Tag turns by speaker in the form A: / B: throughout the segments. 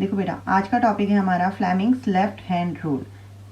A: देखो बेटा, आज का टॉपिक है हमारा फ्लेमिंग्स लेफ्ट हैंड रूल।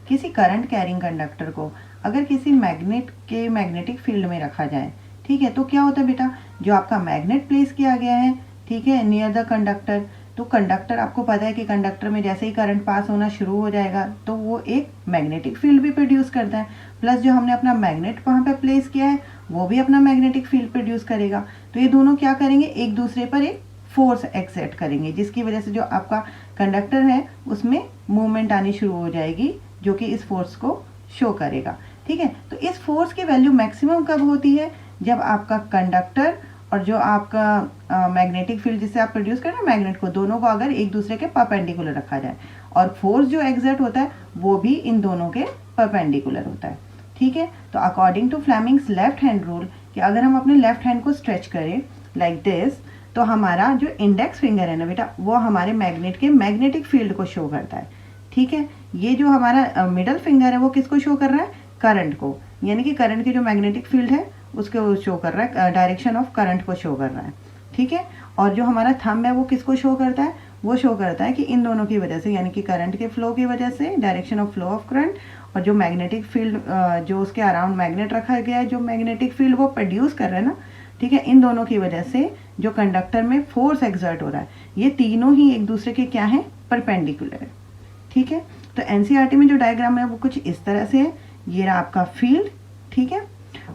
A: किसी करंट कैरिंग कंडक्टर को अगर किसी मैग्नेट के मैग्नेटिक फील्ड में रखा जाए, ठीक है, तो क्या होता है बेटा, जो आपका मैग्नेट प्लेस किया गया है, ठीक है, नियर द कंडक्टर, तो कंडक्टर, आपको पता है कि कंडक्टर में जैसे ही करंट पास होना शुरू हो जाएगा तो वो एक मैग्नेटिक फील्ड भी प्रोड्यूस करता है, प्लस जो हमने अपना मैग्नेट वहाँ पे प्लेस किया है वो भी अपना मैग्नेटिक फील्ड प्रोड्यूस करेगा। तो ये दोनों क्या करेंगे, एक दूसरे पर एक फोर्स एक्सर्ट करेंगे, जिसकी वजह से जो आपका कंडक्टर है उसमें मूवमेंट आनी शुरू हो जाएगी, जो कि इस फोर्स को शो करेगा। ठीक है, तो इस फोर्स की वैल्यू मैक्सिमम कब होती है, जब आपका कंडक्टर और जो आपका मैग्नेटिक फील्ड जिससे आप प्रोड्यूस कर रहे हैं मैग्नेट को, दोनों को अगर एक दूसरे के परपेंडिकुलर रखा जाए, और फोर्स जो एक्सर्ट होता है वो भी इन दोनों के परपेंडिकुलर होता है। ठीक है, तो according to Fleming's left hand rule कि अगर हम अपने लेफ्ट हैंड को स्ट्रेच करें लाइक दिस, तो हमारा जो इंडेक्स फिंगर है ना बेटा, वो हमारे मैग्नेट के मैग्नेटिक फील्ड को शो करता है। ठीक है, ये जो हमारा मिडल फिंगर है वो किसको शो कर रहा है, करंट को, यानी कि करंट की जो मैग्नेटिक फील्ड है उसको शो कर रहा है, डायरेक्शन ऑफ करंट को शो कर रहा है। ठीक है, और जो हमारा थंब है वो किसको शो करता है, वो शो करता है कि इन दोनों की वजह से, यानी कि करंट के फ्लो की वजह से, direction of flow of current, और जो मैग्नेटिक फील्ड जो उसके अराउंड मैग्नेट रखा गया है, जो मैग्नेटिक फील्ड वो प्रोड्यूस कर रहा है ना, ठीक है, इन दोनों की वजह से जो कंडक्टर में फोर्स एक्सर्ट हो रहा है, ये तीनों ही एक दूसरे के क्या है, परपेंडिकुलर है। ठीक है, तो एनसीईआरटी में जो डायग्राम है वो कुछ इस तरह से है, ये रहा आपका फील्ड, ठीक है,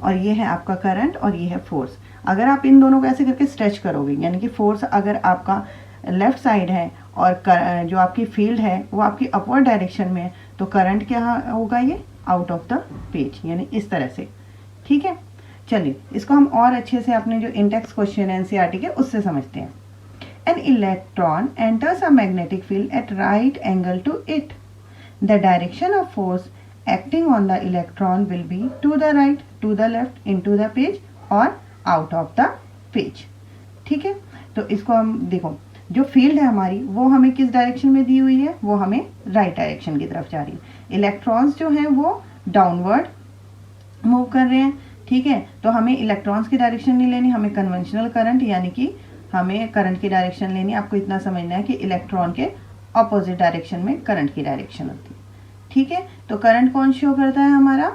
A: और ये है आपका करंट और ये है फोर्स। अगर आप इन दोनों को ऐसे करके स्ट्रेच करोगे, यानी कि फोर्स अगर आपका लेफ्ट साइड है और जो आपकी फील्ड है वो आपकी अपवर्ड डायरेक्शन में है, तो करंट क्या होगा, ये आउट ऑफ द पेज, यानी इस तरह से। ठीक है, चलिए इसको हम और अच्छे से अपने जो इंडेक्स क्वेश्चन है एनसीईआरटी के उससे समझते हैं। An electron enters a magnetic field at right angle to it, the direction of force acting on the electron will be to the right, to the left, into the page और out of the page। ठीक है, तो इसको हम देखो, जो field है हमारी वो हमें किस डायरेक्शन में दी हुई है, वो हमें राइट डायरेक्शन की तरफ जा रही है। इलेक्ट्रॉन्स जो हैं वो डाउनवर्ड मूव कर रहे हैं। ठीक है, तो हमें इलेक्ट्रॉन्स की डायरेक्शन नहीं लेनी, हमें कन्वेंशनल करंट यानी कि हमें करंट की डायरेक्शन लेनी। आपको इतना समझना है कि इलेक्ट्रॉन के अपोजिट डायरेक्शन में करंट की डायरेक्शन होती है। ठीक है, तो करंट कौन शो करता है हमारा,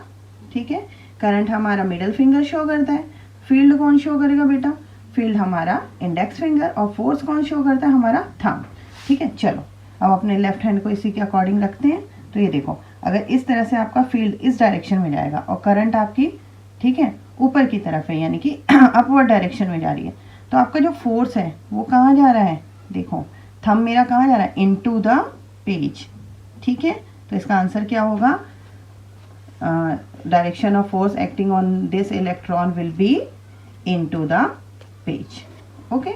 A: ठीक है, करंट हमारा मिडल फिंगर शो करता है। फील्ड कौन शो करेगा बेटा, फील्ड हमारा इंडेक्स फिंगर, और फोर्स कौन शो करता है, हमारा थंब। ठीक है, चलो अब अपने लेफ्ट हैंड को इसी के अकॉर्डिंग रखते हैं। तो ये देखो, अगर इस तरह से आपका फील्ड इस डायरेक्शन में जाएगा और करंट आपकी, ठीक है, ऊपर की तरफ है, यानी कि अपवर्ड डायरेक्शन में जा रही है, तो आपका जो फोर्स है वो कहाँ जा रहा है, देखो थंब मेरा कहाँ जा रहा है, इनटू द पेज। ठीक है, तो इसका आंसर क्या होगा, direction of force acting on this electron will be into the page. Okay.